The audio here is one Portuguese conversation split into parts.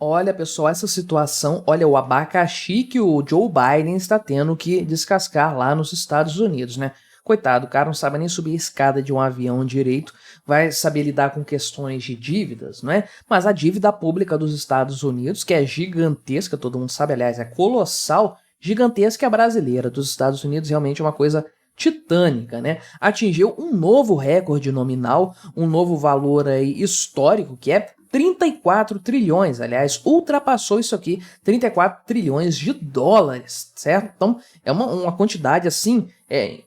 Olha, pessoal, essa situação, olha o abacaxi que o Joe Biden está tendo que descascar lá nos Estados Unidos, né? Coitado, o cara não sabe nem subir a escada de um avião direito, vai saber lidar com questões de dívidas, não é? Mas a dívida pública dos Estados Unidos, que é gigantesca, todo mundo sabe, aliás, é colossal, gigantesca, é a brasileira dos Estados Unidos, realmente é uma coisa titânica, né? Atingiu um novo recorde nominal, um novo valor aí histórico, que é 34 trilhões, aliás, ultrapassou isso aqui, 34 trilhões de dólares, certo? Então, é uma quantidade, assim,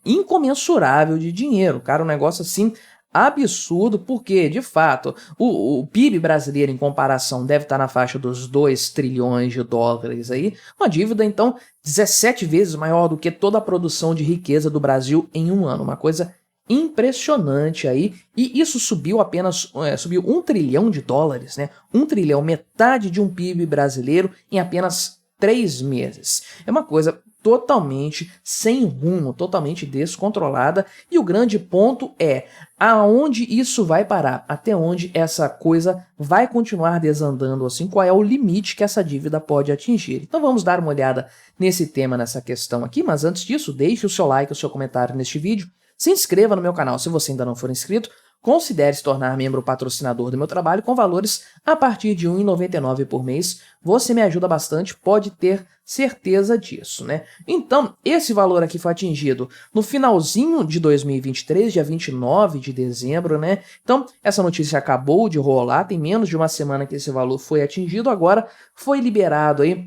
incomensurável de dinheiro, cara, um negócio, assim, absurdo, porque, de fato, o PIB brasileiro, em comparação, deve estar na faixa dos 2 trilhões de dólares aí, uma dívida, então, 17 vezes maior do que toda a produção de riqueza do Brasil em um ano, uma coisa impressionante aí, e isso subiu subiu 1 trilhão de dólares, né? 1 trilhão, metade de um PIB brasileiro em apenas 3 meses. É uma coisa totalmente sem rumo, totalmente descontrolada, e o grande ponto é aonde isso vai parar, até onde essa coisa vai continuar desandando assim, qual é o limite que essa dívida pode atingir. Então vamos dar uma olhada nesse tema, nessa questão aqui, mas antes disso, deixe o seu like, o seu comentário neste vídeo, se inscreva no meu canal se você ainda não for inscrito, considere se tornar membro patrocinador do meu trabalho com valores a partir de R$ 1,99 por mês. Você me ajuda bastante, pode ter certeza disso, né? Então, esse valor aqui foi atingido no finalzinho de 2023, dia 29 de dezembro, né? Então, essa notícia acabou de rolar, tem menos de uma semana que esse valor foi atingido, agora foi liberado aí,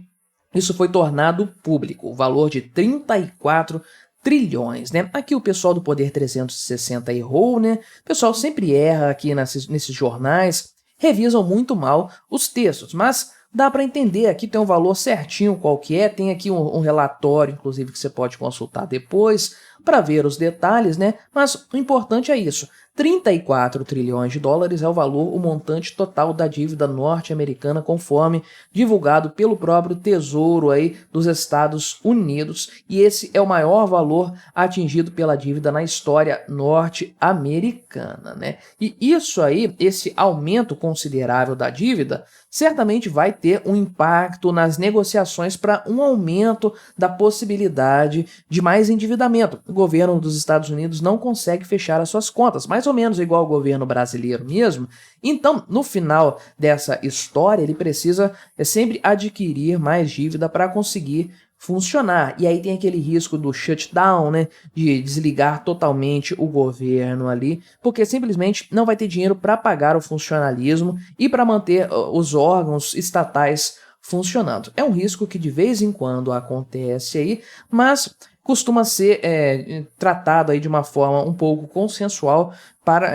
isso foi tornado público, o valor de 34 trilhões, né? Aqui o pessoal do Poder 360 errou, né? O pessoal sempre erra aqui nesses jornais, revisam muito mal os textos, mas dá para entender, aqui tem um valor certinho qual que é, tem aqui um relatório, inclusive, que você pode consultar depois para ver os detalhes, né? Mas o importante é isso, 34 trilhões de dólares é o valor, o montante total da dívida norte-americana, conforme divulgado pelo próprio Tesouro aí dos Estados Unidos, e esse é o maior valor atingido pela dívida na história norte-americana, né? E isso aí, esse aumento considerável da dívida, certamente vai ter um impacto nas negociações para um aumento da possibilidade de mais endividamento. O governo dos Estados Unidos não consegue fechar as suas contas, mais ou menos igual ao governo brasileiro mesmo. Então, no final dessa história, ele precisa sempre adquirir mais dívida para conseguir funcionar. E aí tem aquele risco do shutdown, né, de desligar totalmente o governo ali, porque simplesmente não vai ter dinheiro para pagar o funcionalismo e para manter os órgãos estatais funcionando. É um risco que de vez em quando acontece aí, mas costuma ser tratado aí de uma forma um pouco consensual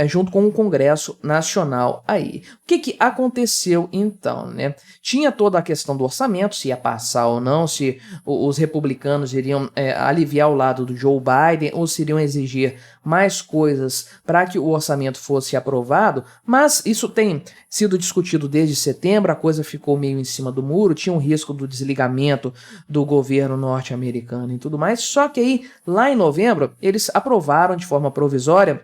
junto com o Congresso Nacional aí. O que aconteceu então, né? Tinha toda a questão do orçamento, se ia passar ou não, se os republicanos iriam aliviar o lado do Joe Biden ou se iriam exigir mais coisas para que o orçamento fosse aprovado, mas isso tem sido discutido desde setembro, a coisa ficou meio em cima do muro, tinha um risco do desligamento do governo norte-americano e tudo mais, só que aí, lá em novembro, eles aprovaram de forma provisória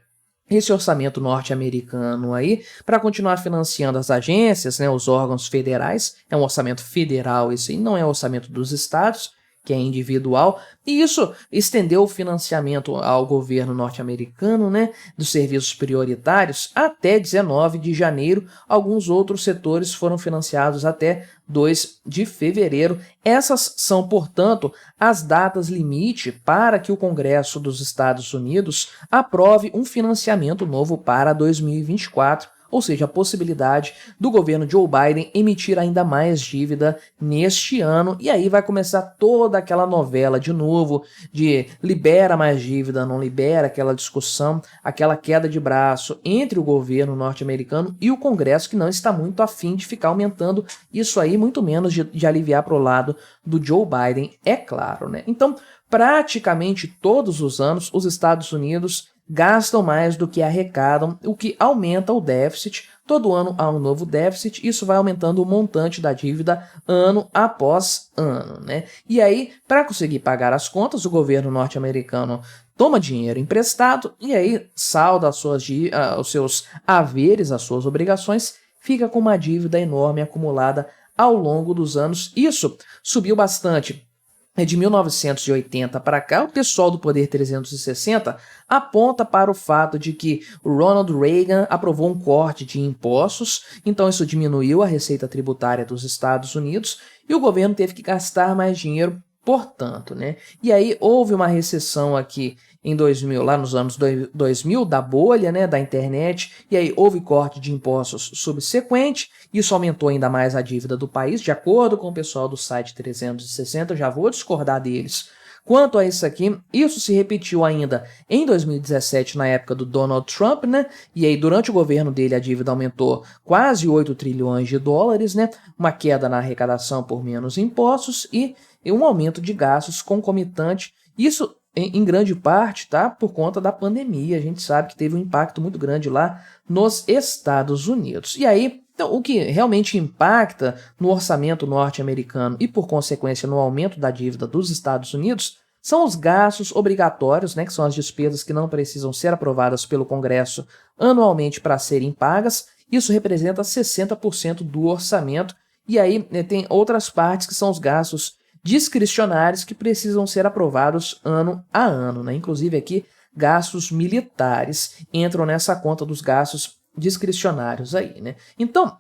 esse orçamento norte-americano aí, para continuar financiando as agências, né, os órgãos federais, é um orçamento federal esse aí, não é orçamento dos estados, que é individual, e isso estendeu o financiamento ao governo norte-americano, né, dos serviços prioritários até 19 de janeiro, alguns outros setores foram financiados até 2 de fevereiro. Essas são, portanto, as datas limite para que o Congresso dos Estados Unidos aprove um financiamento novo para 2024, ou seja, a possibilidade do governo Joe Biden emitir ainda mais dívida neste ano, e aí vai começar toda aquela novela de novo, de libera mais dívida, não libera, aquela discussão, aquela queda de braço entre o governo norte-americano e o Congresso, que não está muito afim de ficar aumentando isso aí, muito menos de aliviar para o lado do Joe Biden, é claro, né? Então, praticamente todos os anos, os Estados Unidos gastam mais do que arrecadam, o que aumenta o déficit. Todo ano há um novo déficit, isso vai aumentando o montante da dívida ano após ano, né? E aí, para conseguir pagar as contas, o governo norte-americano toma dinheiro emprestado e aí salda os seus haveres, as suas obrigações, fica com uma dívida enorme acumulada ao longo dos anos. Isso subiu bastante. De 1980 para cá, o pessoal do Poder 360 aponta para o fato de que o Ronald Reagan aprovou um corte de impostos, então isso diminuiu a receita tributária dos Estados Unidos e o governo teve que gastar mais dinheiro, portanto, né? E aí houve uma recessão aqui em 2000, lá nos anos 2000, da bolha, né, da internet, e aí houve corte de impostos subsequente, isso aumentou ainda mais a dívida do país, de acordo com o pessoal do site 360, já vou discordar deles. Quanto a isso aqui, isso se repetiu ainda em 2017, na época do Donald Trump, né? E aí, durante o governo dele, a dívida aumentou quase 8 trilhões de dólares, né? Uma queda na arrecadação por menos impostos e um aumento de gastos concomitante. Isso em grande parte, tá, por conta da pandemia. A gente sabe que teve um impacto muito grande lá nos Estados Unidos. E aí, então, o que realmente impacta no orçamento norte-americano e, por consequência, no aumento da dívida dos Estados Unidos são os gastos obrigatórios, né, que são as despesas que não precisam ser aprovadas pelo Congresso anualmente para serem pagas. Isso representa 60% do orçamento. E aí, tem outras partes que são os gastos discricionários que precisam ser aprovados ano a ano, né? Inclusive aqui gastos militares entram nessa conta dos gastos discricionários aí, né? Então,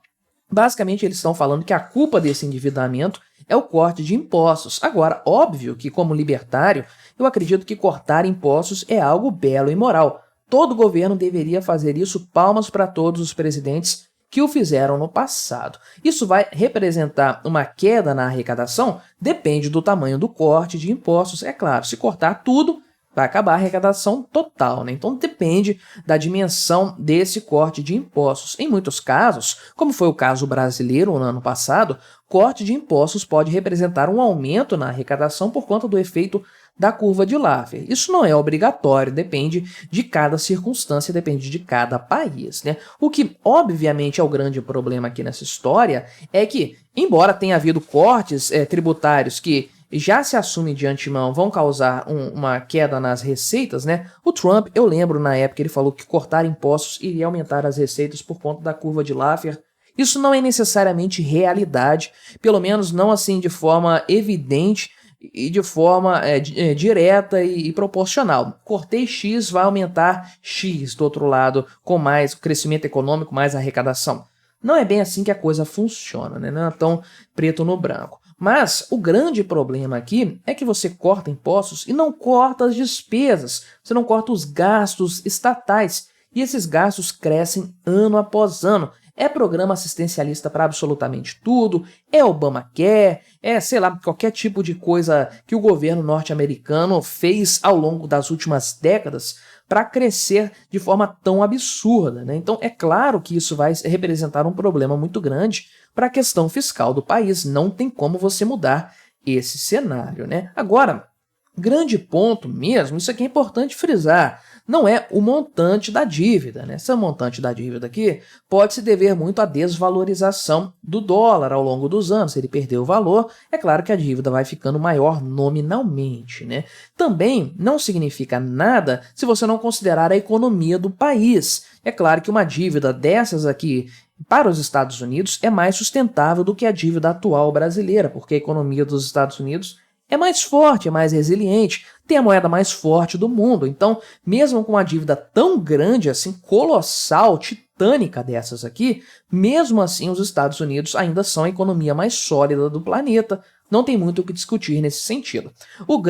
basicamente eles estão falando que a culpa desse endividamento é o corte de impostos. Agora, óbvio que como libertário, eu acredito que cortar impostos é algo belo e moral. Todo governo deveria fazer isso, palmas para todos os presidentes que o fizeram no passado. Isso vai representar uma queda na arrecadação? Depende do tamanho do corte de impostos. É claro, se cortar tudo, vai acabar a arrecadação total, né? Então depende da dimensão desse corte de impostos. Em muitos casos, como foi o caso brasileiro no ano passado, corte de impostos pode representar um aumento na arrecadação por conta do efeito da curva de Laffer. Isso não é obrigatório, depende de cada circunstância, depende de cada país, né? O que, obviamente, é o grande problema aqui nessa história é que, embora tenha havido cortes tributários que já se assume de antemão vão causar uma queda nas receitas, né? O Trump, eu lembro na época, ele falou que cortar impostos iria aumentar as receitas por conta da curva de Laffer. Isso não é necessariamente realidade, pelo menos não assim de forma evidente e de forma direta e proporcional. Cortei X, vai aumentar X do outro lado, com mais crescimento econômico, mais arrecadação. Não é bem assim que a coisa funciona, né? Não é tão preto no branco. Mas o grande problema aqui é que você corta impostos e não corta as despesas, você não corta os gastos estatais. E esses gastos crescem ano após ano. É programa assistencialista para absolutamente tudo, é Obamacare, sei lá, qualquer tipo de coisa que o governo norte-americano fez ao longo das últimas décadas para crescer de forma tão absurda, né? Então é claro que isso vai representar um problema muito grande para a questão fiscal do país. Não tem como você mudar esse cenário, né? Agora, grande ponto mesmo, isso aqui é importante frisar, não é o montante da dívida, né? Esse montante da dívida aqui pode se dever muito à desvalorização do dólar ao longo dos anos. Se ele perder o valor, é claro que a dívida vai ficando maior nominalmente, né? Também não significa nada se você não considerar a economia do país. É claro que uma dívida dessas aqui para os Estados Unidos é mais sustentável do que a dívida atual brasileira, porque a economia dos Estados Unidos é mais forte, é mais resiliente, tem a moeda mais forte do mundo. Então, mesmo com uma dívida tão grande assim, colossal, titânica dessas aqui, mesmo assim os Estados Unidos ainda são a economia mais sólida do planeta. Não tem muito o que discutir nesse sentido.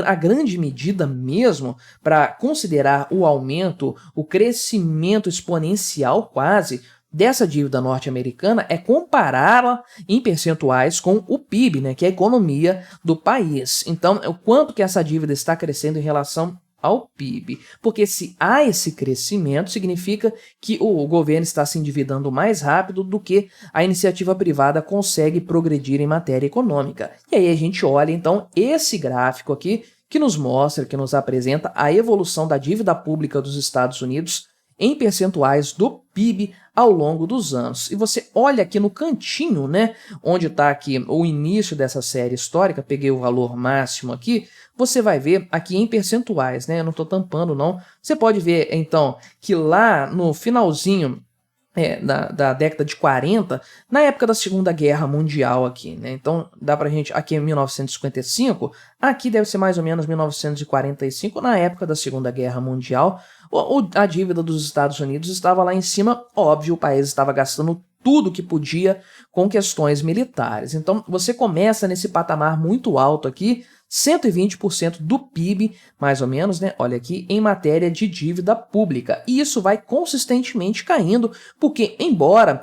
A grande medida mesmo para considerar o aumento, o crescimento exponencial quase, dessa dívida norte-americana é compará-la em percentuais com o PIB, né, que é a economia do país. Então, o quanto que essa dívida está crescendo em relação ao PIB. Porque se há esse crescimento, significa que o governo está se endividando mais rápido do que a iniciativa privada consegue progredir em matéria econômica. E aí a gente olha, então, esse gráfico aqui que nos mostra, que nos apresenta a evolução da dívida pública dos Estados Unidos em percentuais do PIB ao longo dos anos. E você olha aqui no cantinho, né, onde está aqui o início dessa série histórica, peguei o valor máximo aqui, você vai ver aqui em percentuais, né, eu não estou tampando não, você pode ver então que lá no finalzinho da década de 40, na época da Segunda Guerra Mundial aqui, né? Então dá pra gente, aqui é 1955, aqui deve ser mais ou menos 1945, na época da Segunda Guerra Mundial, a dívida dos Estados Unidos estava lá em cima, óbvio, o país estava gastando tudo que podia com questões militares. Então você começa nesse patamar muito alto aqui, 120% do PIB, mais ou menos, né? Olha aqui, em matéria de dívida pública. E isso vai consistentemente caindo, porque embora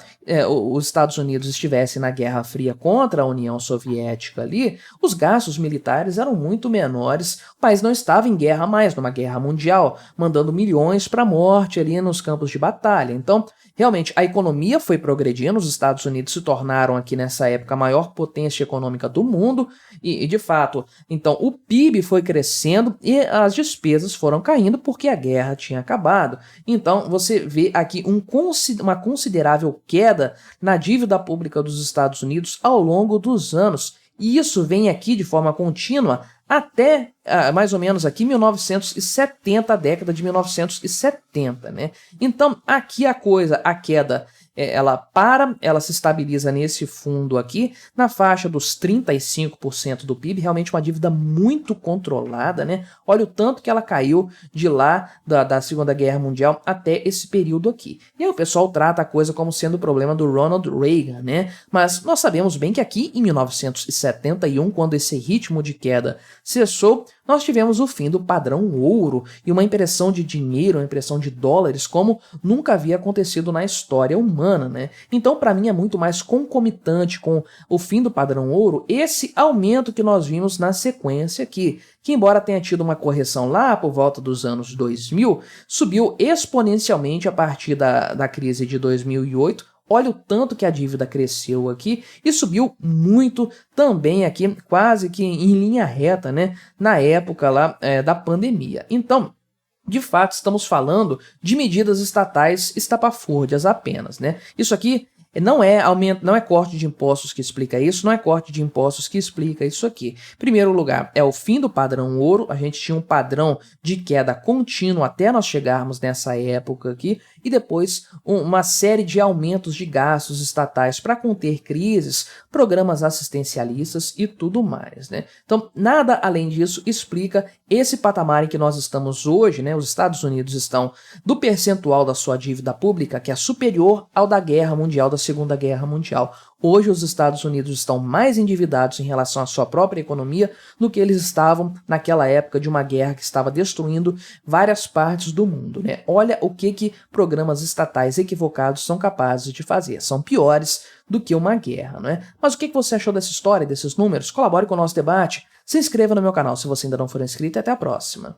os Estados Unidos estivessem na Guerra Fria contra a União Soviética ali, os gastos militares eram muito menores, o país não estava em guerra mais, numa guerra mundial, mandando milhões para a morte ali nos campos de batalha. Então, realmente, a economia foi progredindo, os Estados Unidos se tornaram aqui nessa época a maior potência econômica do mundo, e de fato, então o PIB foi crescendo e as despesas foram caindo porque a guerra tinha acabado. Então você vê aqui uma considerável queda na dívida pública dos Estados Unidos ao longo dos anos. E isso vem aqui de forma contínua até mais ou menos aqui 1970, a década de 1970, né? Então aqui a queda ela se estabiliza nesse fundo aqui, na faixa dos 35% do PIB, realmente uma dívida muito controlada, né? Olha o tanto que ela caiu de lá da Segunda Guerra Mundial até esse período aqui. E aí o pessoal trata a coisa como sendo o problema do Ronald Reagan, né? Mas nós sabemos bem que aqui em 1971, quando esse ritmo de queda cessou, nós tivemos o fim do padrão ouro e uma impressão de dinheiro, uma impressão de dólares como nunca havia acontecido na história humana, né? Então, para mim, é muito mais concomitante com o fim do padrão ouro esse aumento que nós vimos na sequência aqui, que embora tenha tido uma correção lá por volta dos anos 2000, subiu exponencialmente a partir da crise de 2008, olha o tanto que a dívida cresceu aqui e subiu muito também aqui, quase que em linha reta, né, na época lá da pandemia. Então, de fato, estamos falando de medidas estatais estapafúrdias apenas, né? Isso aqui não é aumento, não é corte de impostos que explica isso, não é corte de impostos que explica isso aqui. Em primeiro lugar, é o fim do padrão ouro, a gente tinha um padrão de queda contínua até nós chegarmos nessa época aqui, e depois uma série de aumentos de gastos estatais para conter crises, programas assistencialistas e tudo mais, né? Então, nada além disso explica esse patamar em que nós estamos hoje, né? Os Estados Unidos estão do percentual da sua dívida pública que é superior ao da Guerra Mundial, da Segunda Guerra Mundial. Hoje os Estados Unidos estão mais endividados em relação à sua própria economia do que eles estavam naquela época de uma guerra que estava destruindo várias partes do mundo, né? Olha o que programas estatais equivocados são capazes de fazer. São piores do que uma guerra, não é? Mas o que você achou dessa história, desses números? Colabore com o nosso debate. Se inscreva no meu canal se você ainda não for inscrito e até a próxima.